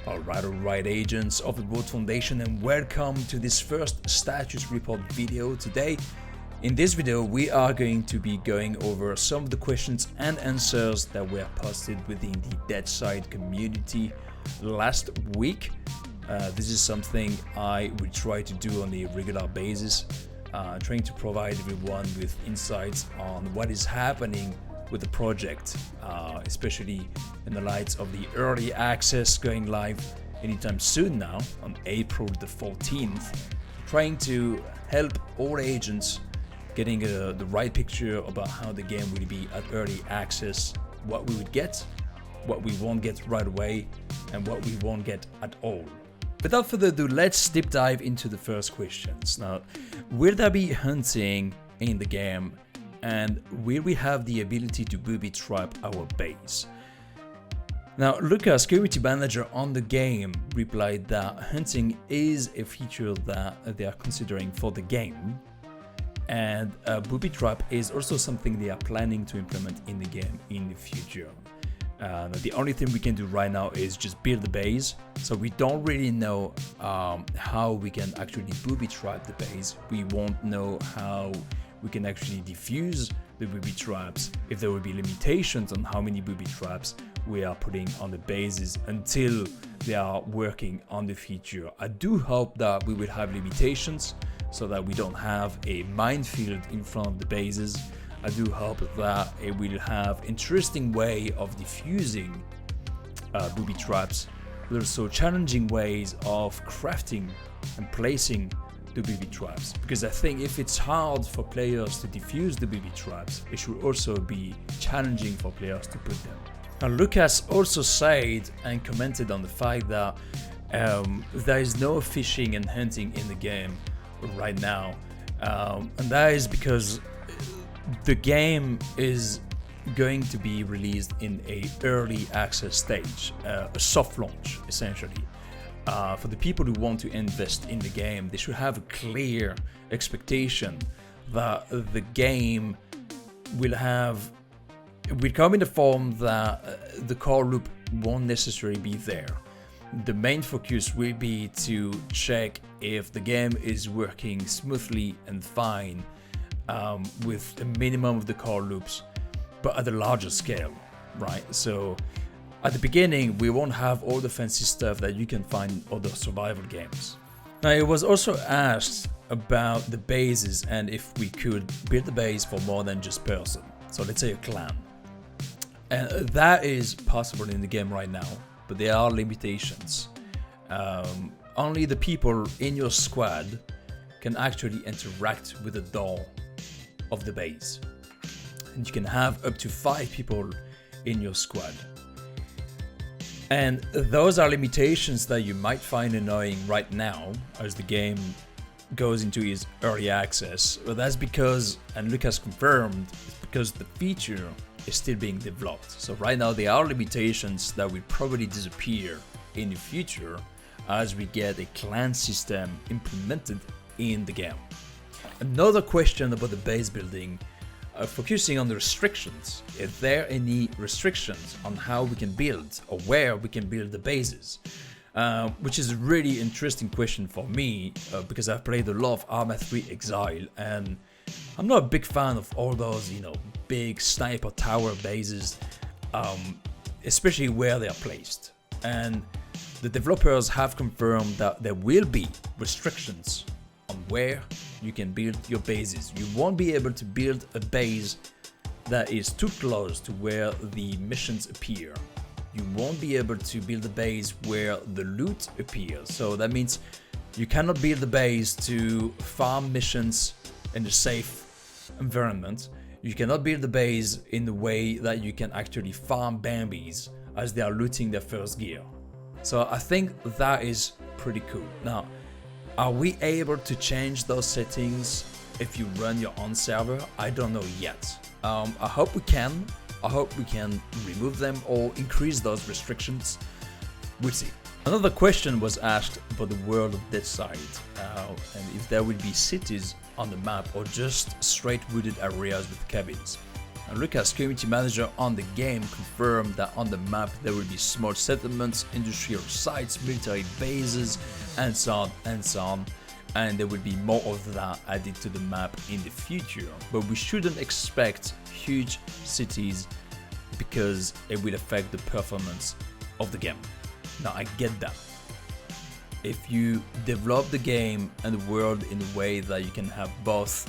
Alright agents of the World Foundation, and welcome to this first status report video today. In this video we are going to be going over some of the questions and answers that were posted within the Deadside community last week. This is something I will try to do on a regular basis, trying to provide everyone with insights on what is happening with the project, especially in the light of the early access going live anytime soon now on April the 14th, trying to help all agents getting the right picture about how the game will be at early access, what we would get, what we won't get right away, and what we won't get at all. Without further ado, let's deep dive into the first questions. Now, will there be hunting in the game? And will we have the ability to booby trap our base? Now, Lucas, community manager on the game, replied that hunting is a feature that they are considering for the game, and booby trap is also something they are planning to implement in the game in the future. The only thing we can do right now is just build the base, so we don't really know how we can actually booby trap the base. We won't know how we can actually defuse the booby traps, if there will be limitations on how many booby traps we are putting on the bases until they are working on the feature. I do hope that we will have limitations so that we don't have a minefield in front of the bases. I do hope that it will have interesting way of diffusing booby traps, but also challenging ways of crafting and placing the booby traps, because I think if it's hard for players to defuse the booby traps, it should also be challenging for players to put them. Now, Lucas also said and commented on the fact that there is no fishing and hunting in the game right now, and that is because the game is going to be released in a early access stage, a soft launch essentially. For the people who want to invest in the game, they should have a clear expectation that the game will come in the form that the core loop won't necessarily be there. The main focus will be to check if the game is working smoothly and fine with a minimum of the core loops, but at a larger scale, right? So at the beginning, we won't have all the fancy stuff that you can find in other survival games. Now, it was also asked about the bases and if we could build a base for more than just person. So let's say a clan. And that is possible in the game right now, but there are limitations. Only the people in your squad can actually interact with the door of the base. And you can have up to 5 people in your squad. And those are limitations that you might find annoying right now as the game goes into its early access. But that's because, and Lucas confirmed, it's because the feature is still being developed. So right now there are limitations that will probably disappear in the future as we get a clan system implemented in the game. Another question about the base building, focusing on the restrictions. Is there any restrictions on how we can build or where we can build the bases? Which is a really interesting question for me, because I've played a lot of Arma 3 Exile, and I'm not a big fan of all those, big sniper tower bases, especially where they are placed. And the developers have confirmed that there will be restrictions on where you can build your bases. You won't be able to build a base that is too close to where the missions appear. You won't be able to build a base where the loot appears. So that means you cannot build a base to farm missions in a safe environment. You cannot build a base in the way that you can actually farm Bambies as they are looting their first gear. So I think that is pretty cool. Now, are we able to change those settings if you run your own server? I don't know yet. I hope we can. I hope we can remove them or increase those restrictions. We'll see. Another question was asked about the world of Deadside, and if there will be cities on the map or just straight wooded areas with cabins. And Lucas, community manager on the game, confirmed that on the map there will be small settlements, industrial sites, military bases, and so on and so on. And there will be more of that added to the map in the future. But we shouldn't expect huge cities because it will affect the performance of the game. Now, I get that. If you develop the game and the world in a way that you can have both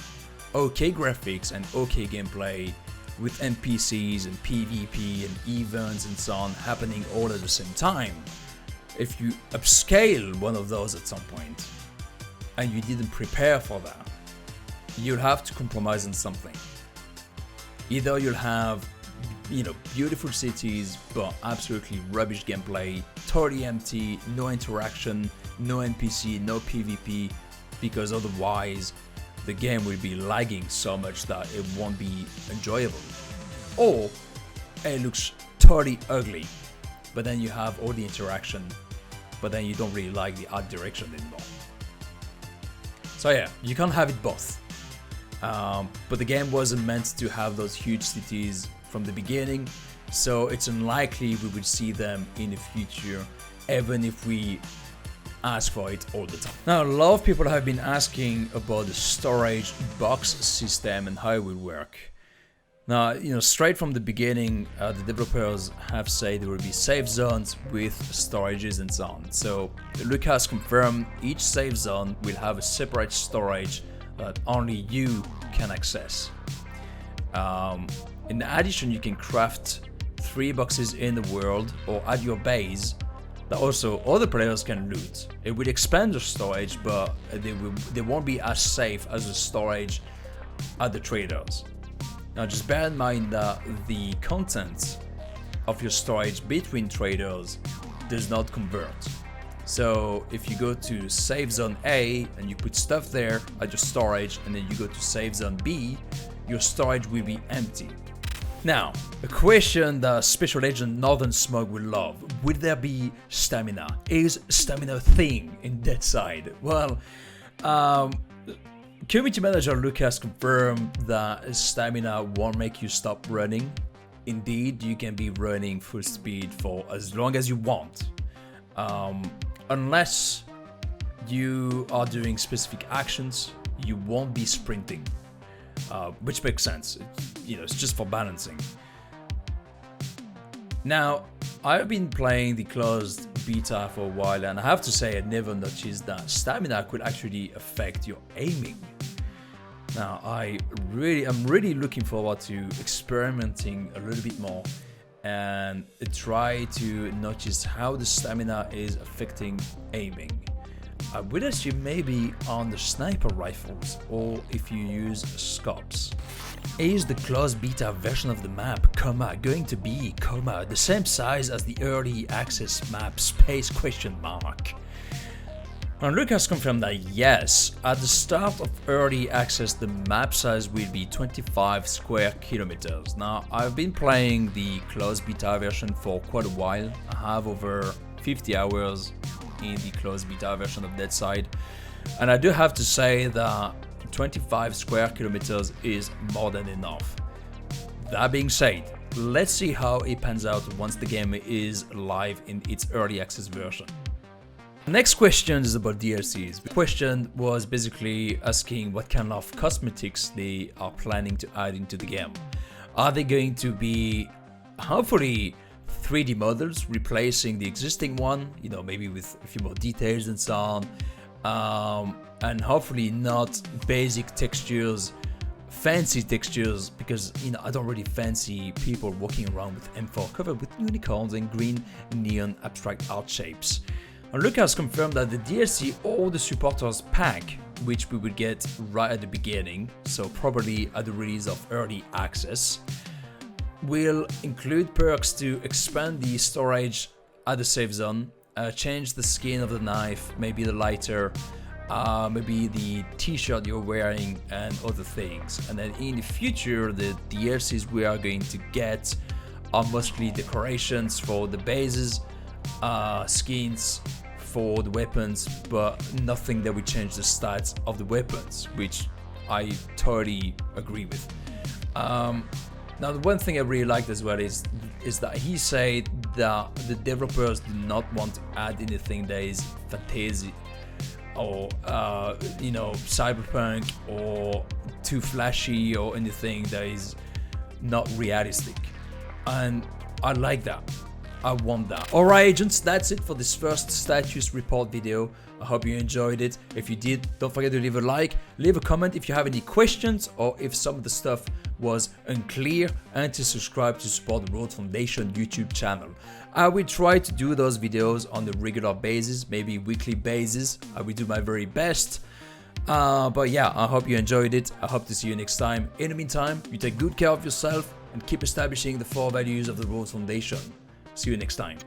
okay graphics and okay gameplay with NPCs and PvP and events and so on happening all at the same time, if you upscale one of those at some point and you didn't prepare for that, you'll have to compromise on something. Either you'll have, beautiful cities, but absolutely rubbish gameplay, totally empty, no interaction, no NPC, no PvP, because otherwise the game will be lagging so much that it won't be enjoyable. Or it looks totally ugly, but then you have all the interaction, but then you don't really like the art direction anymore. So yeah, you can't have it both. But the game wasn't meant to have those huge cities from the beginning, so it's unlikely we will see them in the future, even if we ask for it all the time. Now, a lot of people have been asking about the storage box system and how it will work. Now, straight from the beginning, the developers have said there will be save zones with storages and so on. So Lucas confirmed each save zone will have a separate storage that only you can access. In addition, you can craft 3 boxes in the world or at your base that also other players can loot. It will expand the storage, but they won't be as safe as the storage at the traders. Now, just bear in mind that the content of your storage between traders does not convert. So if you go to save zone A and you put stuff there at your storage, and then you go to save zone B, your storage will be empty. Now, a question that Special Agent Northern Smoke will love: will there be stamina? Is stamina a thing in Deadside? Well, community manager Lucas confirmed that stamina won't make you stop running. Indeed, you can be running full speed for as long as you want, unless you are doing specific actions. You won't be sprinting, which makes sense. It's just for balancing. Now, I've been playing the closed beta for a while, and I have to say I never noticed that stamina could actually affect your aiming. Now, I'm really looking forward to experimenting a little bit more and try to notice how the stamina is affecting aiming. I would assume maybe on the sniper rifles, or if you use scopes. Is the closed beta version of the map, going to be, the same size as the early access map space ? And Lucas confirmed that yes, at the start of early access the map size will be 25 square kilometers. Now, I've been playing the closed beta version for quite a while. I have over 50 hours in the closed beta version of Deadside, and I do have to say that 25 square kilometers is more than enough. That being said, let's see how it pans out once the game is live in its early access version. The next question is about DLCs. The question was basically asking what kind of cosmetics they are planning to add into the game. Are they going to be, hopefully, 3D models replacing the existing one, maybe with a few more details and so on, and hopefully not basic textures, fancy textures, because I don't really fancy people walking around with M4 covered with unicorns and green neon abstract art shapes. And Lucas confirmed that the DLC or the supporters pack, which we will get right at the beginning, so probably at the release of early access, will include perks to expand the storage at the save zone, change the skin of the knife, maybe the lighter, maybe the t-shirt you're wearing, and other things. And then in the future, the DLCs we are going to get are mostly decorations for the bases, skins for the weapons, but nothing that would change the stats of the weapons, which I totally agree with. Now, the one thing I really liked as well is that he said that the developers do not want to add anything that is fantasy or you know, cyberpunk or too flashy or anything that is not realistic, and I like that. I want that. Alright agents, that's it for this first status report video. I hope you enjoyed it. If you did, don't forget to leave a like, leave a comment if you have any questions or if some of the stuff was unclear, and to subscribe to support the Road Foundation YouTube channel. I will try to do those videos on a regular basis, maybe weekly basis. I will do my very best. But yeah, I hope you enjoyed it. I hope to see you next time. In the meantime, you take good care of yourself and keep establishing the 4 values of the Road Foundation. See you next time.